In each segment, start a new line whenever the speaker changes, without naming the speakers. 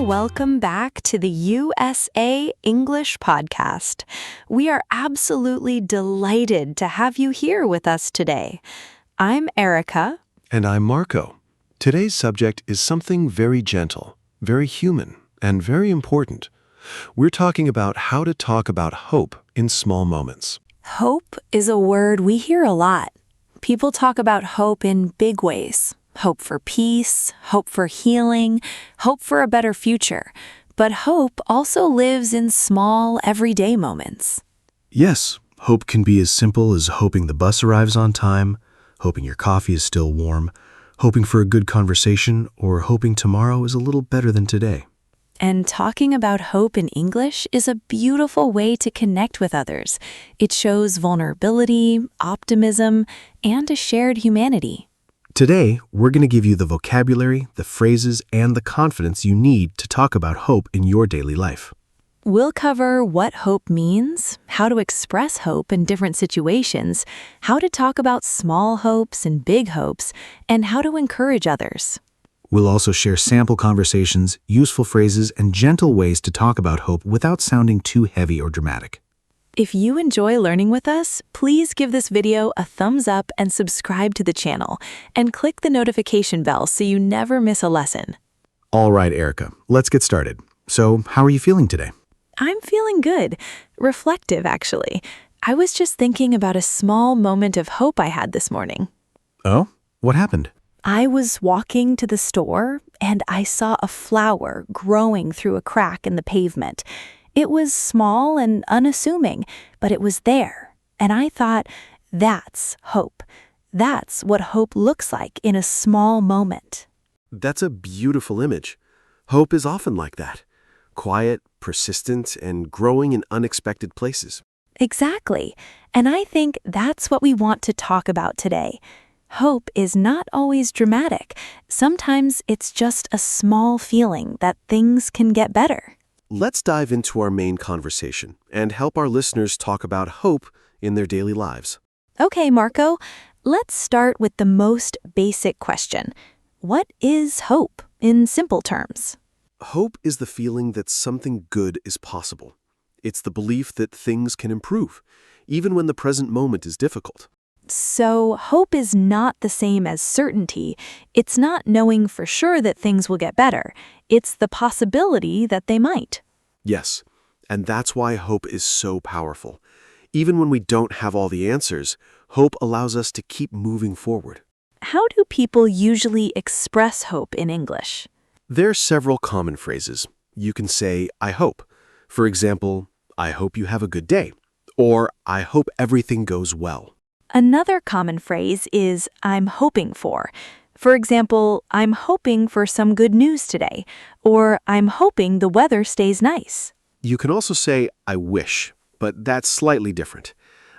welcome back to the USA English Podcast. We are absolutely delighted to have you here with us today. I'm Erica.
And I'm Marco. Today's subject is something very gentle, very human, and very important. We're talking about how to talk about hope in small moments.
Hope is a word we hear a lot. People talk about hope in big ways. Hope for peace, hope for healing, hope for a better future. But hope also lives in small, everyday moments.
Yes, hope can be as simple as hoping the bus arrives on time, hoping your coffee is still warm, hoping for a good conversation, or hoping tomorrow is a little better than today.
And talking about hope in English is a beautiful way to connect with others. It shows vulnerability, optimism, and a shared humanity.
Today, we're going to give you the vocabulary, the phrases, and the confidence you need to talk about hope in your daily life.
We'll cover what hope means, how to express hope in different situations, how to talk about small hopes and big hopes, and how to encourage others.
We'll also share sample conversations, useful phrases, and gentle ways to talk about hope without sounding too heavy or dramatic.
If you enjoy learning with us, please give this video a thumbs up and subscribe to the channel, and click the notification bell so you never miss a lesson.
All right, Erica, let's get started. So, how are you feeling today?
I'm feeling good. Reflective, actually. I was just thinking about a small moment of hope I had this morning.
Oh, what happened?
I was walking to the store, and I saw a flower growing through a crack in the pavement. It was small and unassuming, but it was there. And I thought, that's hope. That's what hope looks like in a small moment.
That's a beautiful image. Hope is often like that. Quiet, persistent, and growing in unexpected places.
Exactly. And I think that's what we want to talk about today. Hope is not always dramatic. Sometimes it's just a small feeling that things can get better.
Let's dive into our main conversation and help our listeners talk about hope in their daily lives.
Okay, Marco, let's start with the most basic question. What is hope in simple terms?
Hope is the feeling that something good is possible. It's the belief that things can improve, even when the present moment is difficult.
So hope is not the same as certainty. It's not knowing for sure that things will get better. It's the possibility that they might.
Yes, and that's why hope is so powerful. Even when we don't have all the answers, hope allows us to keep moving forward.
How do people usually express hope in English?
There are several common phrases. You can say, I hope. For example, I hope you have a good day. Or, I hope everything goes well.
Another common phrase is, I'm hoping for. For example, I'm hoping for some good news today. Or, I'm hoping the weather stays nice.
You can also say, I wish, but that's slightly different.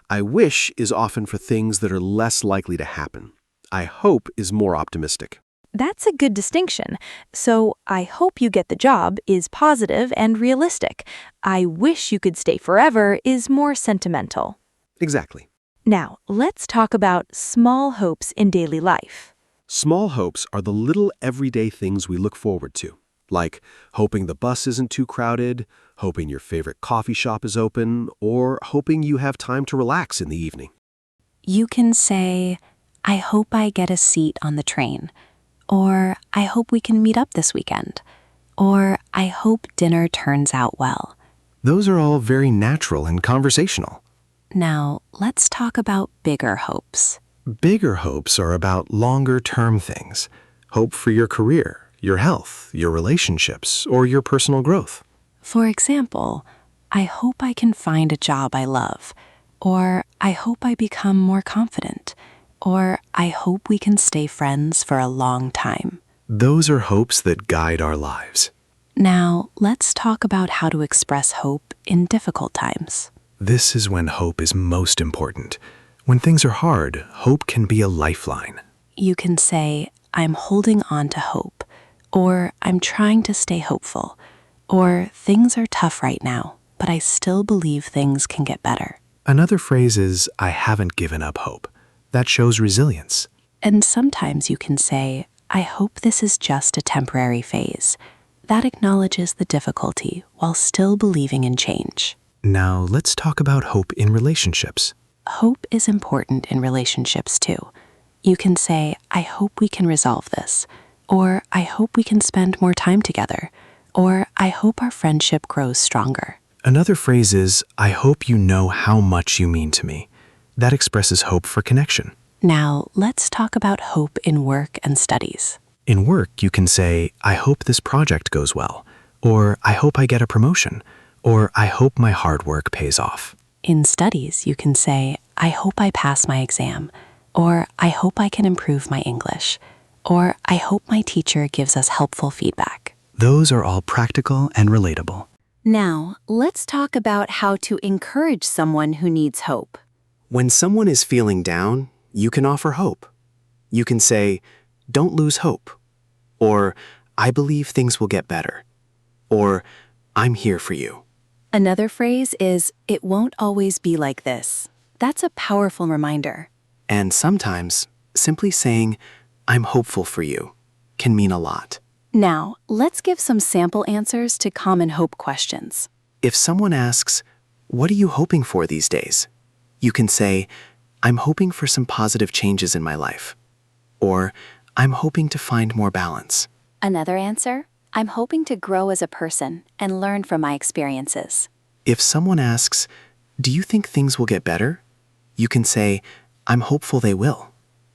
I wish is often for things that are less likely to happen. I hope is more optimistic.
That's a good distinction. So, I hope you get the job is positive and realistic. I wish you could stay forever is more sentimental.
Exactly.
Now, let's talk about small hopes in daily life.
Small hopes are the little everyday things we look forward to, like hoping the bus isn't too crowded, hoping your favorite coffee shop is open, or hoping you have time to relax in the evening.
You can say, I hope I get a seat on the train. Or, I hope we can meet up this weekend. Or, I hope dinner turns out well.
Those are all very natural and conversational.
Now, let's talk about bigger hopes.
Bigger hopes are about longer-term things. Hope for your career, your health, your relationships, or your personal growth.
For example, I hope I can find a job I love. Or, I hope I become more confident. Or, I hope we can stay friends for a long time.
Those are hopes that guide our lives.
Now, let's talk about how to express hope in difficult times.
This is when hope is most important. When things are hard, hope can be a lifeline.
You can say, I'm holding on to hope. Or, I'm trying to stay hopeful. Or, things are tough right now, but I still believe things can get better.
Another phrase is, I haven't given up hope. That shows resilience.
And sometimes you can say, I hope this is just a temporary phase. that acknowledges the difficulty while still believing in change.
Now, let's talk about hope in relationships.
Hope is important in relationships too. You can say, I hope we can resolve this, or I hope we can spend more time together, or I hope our friendship grows stronger.
Another phrase is, I hope you know how much you mean to me. That expresses hope for connection.
Now, let's talk about hope in work and studies.
In work, you can say, I hope this project goes well, or I hope I get a promotion, or I hope my hard work pays off.
In studies, you can say, I hope I pass my exam, or I hope I can improve my English, or I hope my teacher gives us helpful feedback.
Those are all practical and relatable.
Now, let's talk about how to encourage someone who needs hope.
When someone is feeling down, you can offer hope. You can say, don't lose hope. Or, I believe things will get better. Or, I'm here for you.
Another phrase is, it won't always be like this. That's a powerful reminder.
And sometimes, simply saying, I'm hopeful for you, can mean a lot.
Now, let's give some sample answers to common hope questions.
If someone asks, what are you hoping for these days? You can say, I'm hoping for some positive changes in my life. Or, I'm hoping to find more balance.
Another answer, I'm hoping to grow as a person and learn from my experiences.
If someone asks, do you think things will get better? You can say, I'm hopeful they will.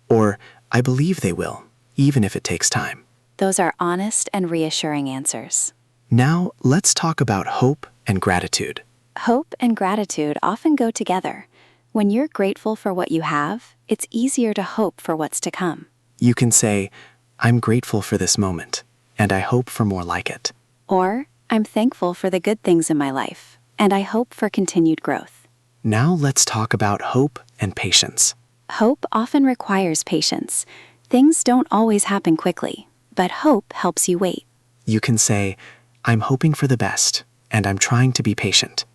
Or, I believe they will, even if it takes time.
Those are honest and reassuring answers.
Now, let's talk about hope and gratitude.
Hope and gratitude often go together. When you're grateful for what you have, it's easier to hope for what's to come.
You can say, I'm grateful for this moment, and I hope for more like it.
Or, I'm thankful for the good things in my life, and I hope for continued growth.
Now let's talk about hope and patience.
Hope often requires patience. Things don't always happen quickly, but hope helps you wait.
You can say, I'm hoping for the best, and I'm trying to be patient.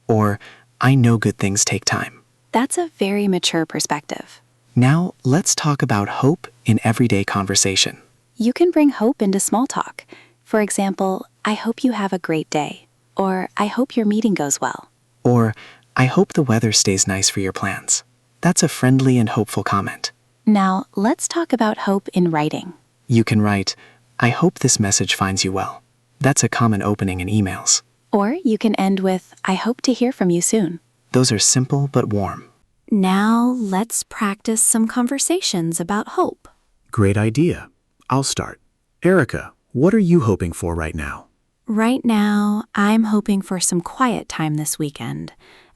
Or, I know good things take time.
That's a very mature perspective.
Now, let's talk about hope in everyday conversation.
You can bring hope into small talk. For example, I hope you have a great day. Or, I hope your meeting goes well.
Or, I hope the weather stays nice for your plans. That's a friendly and hopeful comment.
Now, let's talk about hope in writing.
You can write, I hope this message finds you well. That's a common opening in emails.
Or you can end with, I hope to hear from you soon.
Those are simple but warm.
Now, let's practice some conversations about hope.
Great idea. I'll start. Erica, what are you hoping for right now?
Right now, I'm hoping for some quiet time this weekend.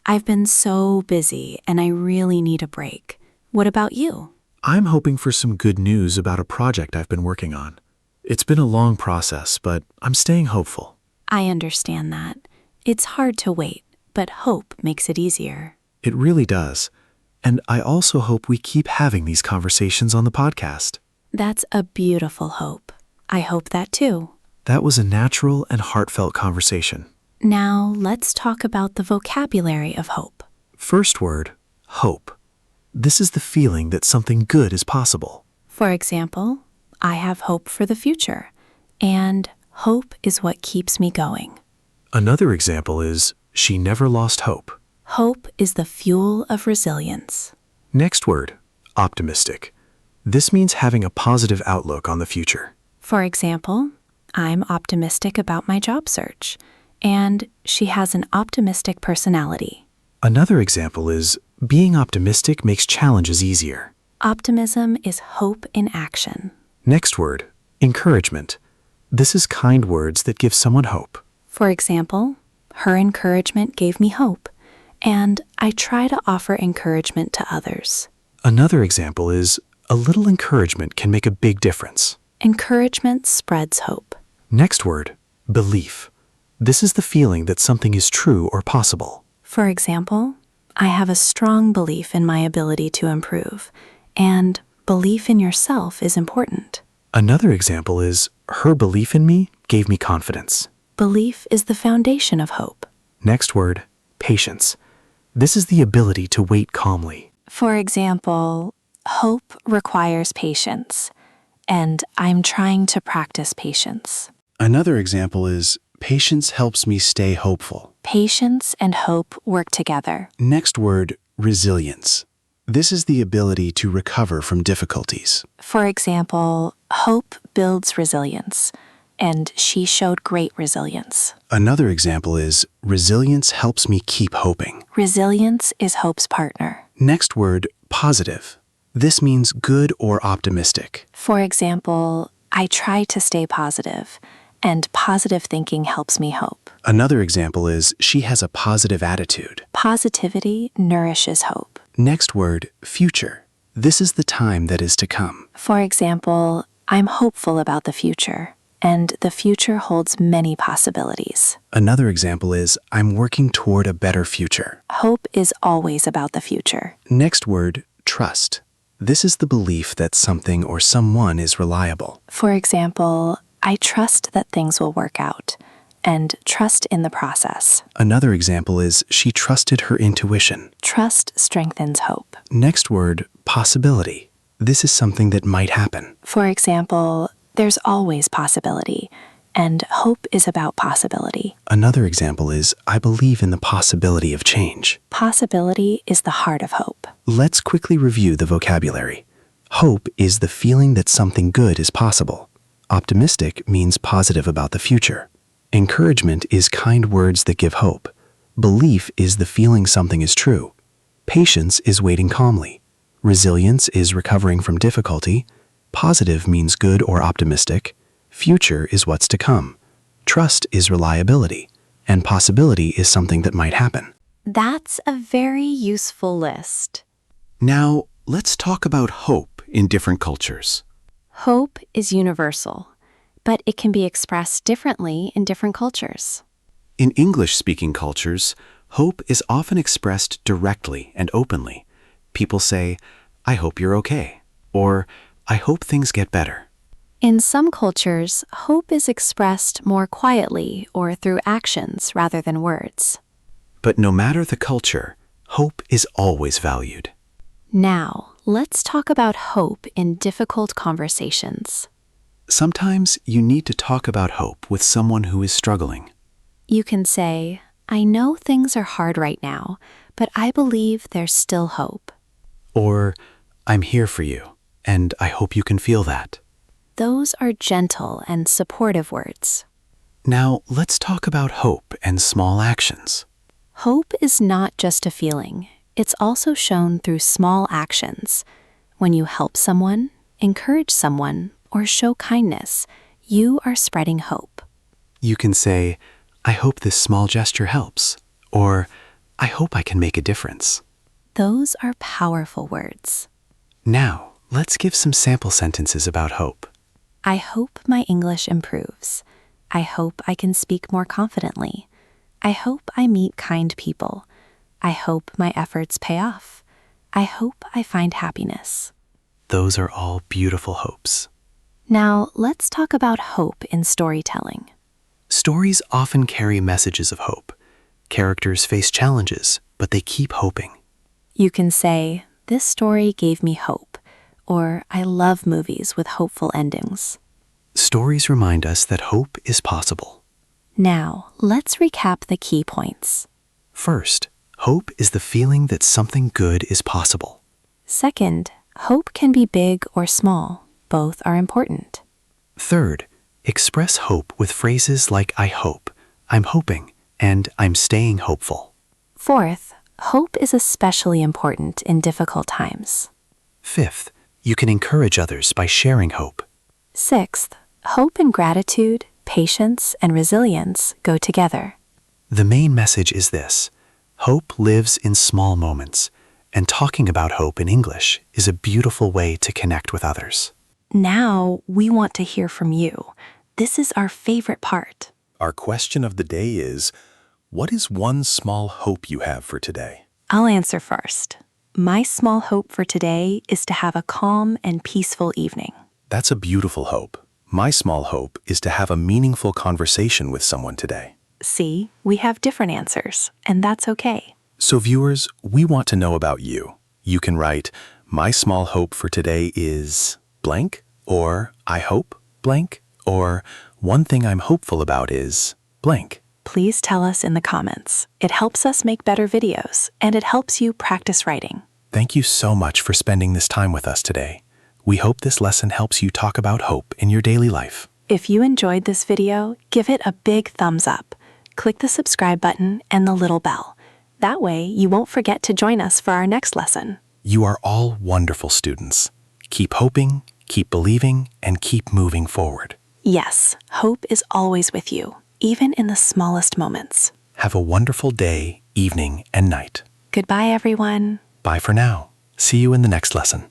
I've been so busy and I really need a break. What about you?
I'm hoping for some good news about a project I've been working on. It's been a long process, but I'm staying hopeful.
I understand that. It's hard to wait, but hope makes it easier.
It really does. And I also hope we keep having these conversations on the podcast.
That's a beautiful hope. I hope that too.
That was a natural and heartfelt conversation.
Now, let's talk about the vocabulary of hope.
First word, hope. This is the feeling that something good is possible.
For example, I have hope for the future, and hope is what keeps me going.
Another example is, she never lost hope.
Hope is the fuel of resilience.
Next word, optimistic. This means having a positive outlook on the future.
For example, I'm optimistic about my job search, and she has an optimistic personality.
Another example is, being optimistic makes challenges easier.
Optimism is hope in action.
Next word, encouragement. This is kind words that give someone hope.
For example, her encouragement gave me hope, and I try to offer encouragement to others.
Another example is, a little encouragement can make a big difference.
Encouragement spreads hope.
Next word, belief. This is the feeling that something is true or possible.
For example, I have a strong belief in my ability to improve, and belief in yourself is important.
Another example is, her belief in me gave me confidence.
Belief is the foundation of hope.
Next word, patience. This is the ability to wait calmly.
For example, hope requires patience, and I'm trying to practice patience.
Another example is, patience helps me stay hopeful.
Patience and hope work together.
Next word, resilience. This is the ability to recover from difficulties.
For example, hope builds resilience, and she showed great resilience.
Another example is, resilience helps me keep hoping.
Resilience is hope's partner.
Next word, positive. This means good or optimistic.
For example, I try to stay positive, and positive thinking helps me hope.
Another example is, she has a positive attitude.
Positivity nourishes hope.
Next word, future. This is the time that is to come.
For example, I'm hopeful about the future, and the future holds many possibilities.
Another example is, I'm working toward a better future.
Hope is always about the future.
Next word, trust. This is the belief that something or someone is reliable.
For example, I trust that things will work out, and trust in the process.
Another example is, she trusted her intuition.
Trust strengthens hope.
Next word, possibility. This is something that might happen.
For example, there's always possibility, and hope is about possibility.
Another example is, I believe in the possibility of change.
Possibility is the heart of hope.
Let's quickly review the vocabulary. Hope is the feeling that something good is possible. Optimistic means positive about the future. Encouragement is kind words that give hope. Belief is the feeling something is true. Patience is waiting calmly. Resilience is recovering from difficulty. Positive means good or optimistic. Future is what's to come. Trust is reliability. And possibility is something that might happen.
That's a very useful list.
Now, let's talk about hope in different cultures.
Hope is universal, but it can be expressed differently in different cultures.
In English-speaking cultures, hope is often expressed directly and openly. People say, I hope you're okay, or I hope things get better.
In some cultures, hope is expressed more quietly or through actions rather than words.
But no matter the culture, hope is always valued.
Now, let's talk about hope in difficult conversations.
Sometimes you need to talk about hope with someone who is struggling.
You can say, I know things are hard right now, but I believe there's still hope.
Or, I'm here for you, and I hope you can feel that.
Those are gentle and supportive words.
Now, let's talk about hope and small actions.
Hope is not just a feeling. It's also shown through small actions. When you help someone, encourage someone, or show kindness, you are spreading hope.
You can say, I hope this small gesture helps, or I hope I can make a difference.
Those are powerful words.
Now, let's give some sample sentences about hope.
I hope my English improves. I hope I can speak more confidently. I hope I meet kind people. I hope my efforts pay off. I hope I find happiness.
Those are all beautiful hopes.
Now, let's talk about hope in storytelling.
Stories often carry messages of hope. Characters face challenges, but they keep hoping.
You can say, this story gave me hope, or I love movies with hopeful endings.
Stories remind us that hope is possible.
Now, let's recap the key points.
First, hope is the feeling that something good is possible.
Second, hope can be big or small. Both are important.
Third, express hope with phrases like I hope, I'm hoping, and I'm staying hopeful.
Fourth, hope is especially important in difficult times.
Fifth, you can encourage others by sharing hope.
Sixth, hope and gratitude, patience, and resilience go together.
The main message is this: hope lives in small moments, and talking about hope in English is a beautiful way to connect with others.
Now, we want to hear from you. This is our favorite part.
Our question of the day is, what is one small hope you have for today?
I'll answer first. My small hope for today is to have a calm and peaceful evening.
That's a beautiful hope. My small hope is to have a meaningful conversation with someone today.
See, we have different answers, and that's okay.
So viewers, we want to know about you. You can write, my small hope for today is blank, or I hope blank, Or, one thing I'm hopeful about is blank.
Please tell us in the comments. It helps us make better videos, and it helps you practice writing.
Thank you so much for spending this time with us today. We hope this lesson helps you talk about hope in your daily life.
If you enjoyed this video, give it a big thumbs up. Click the subscribe button and the little bell. That way, you won't forget to join us for our next lesson.
You are all wonderful students. Keep hoping, keep believing, and keep moving forward.
Yes, hope is always with you, even in the smallest moments.
Have a wonderful day, evening, and night.
Goodbye, everyone.
Bye for now. See you in the next lesson.